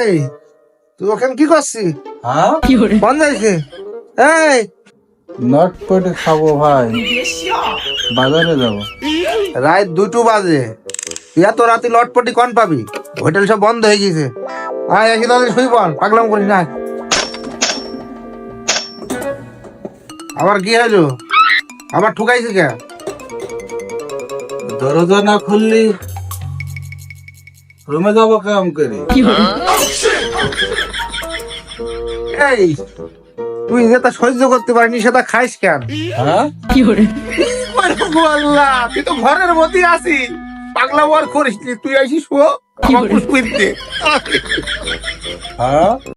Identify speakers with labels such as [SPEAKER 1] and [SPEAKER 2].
[SPEAKER 1] এই তুই ওখানে কি করছিস?
[SPEAKER 2] হ্যাঁ,
[SPEAKER 1] বন্ধ হয়েছে। এই
[SPEAKER 2] নট করে খাবো ভাই, বাজারে যাবো।
[SPEAKER 1] রাত 2টো বাজে, তুই এত রাতে লটপটি কন পাবি? হোটেল সব বন্ধ হয়ে গেছে। আয় এসে তাহলে শুই পড়, পাগলাম করিস না। আবার কি হলো? আবার ঠুকাইছে কে?
[SPEAKER 2] দরজা না খুললি রুমে যাবো কাম করে।
[SPEAKER 1] এই তুই যেটা সহ্য করতে পারিনি সেটা খাইস কেন?
[SPEAKER 2] হ্যাঁ,
[SPEAKER 1] আল্লাহ, তুই তো ঘরের মধ্যে আছিস, পাগলা ওয়ার করিস নি। তুই আইসিস শো আমার পুষ্পিতে।
[SPEAKER 2] হ্যাঁ।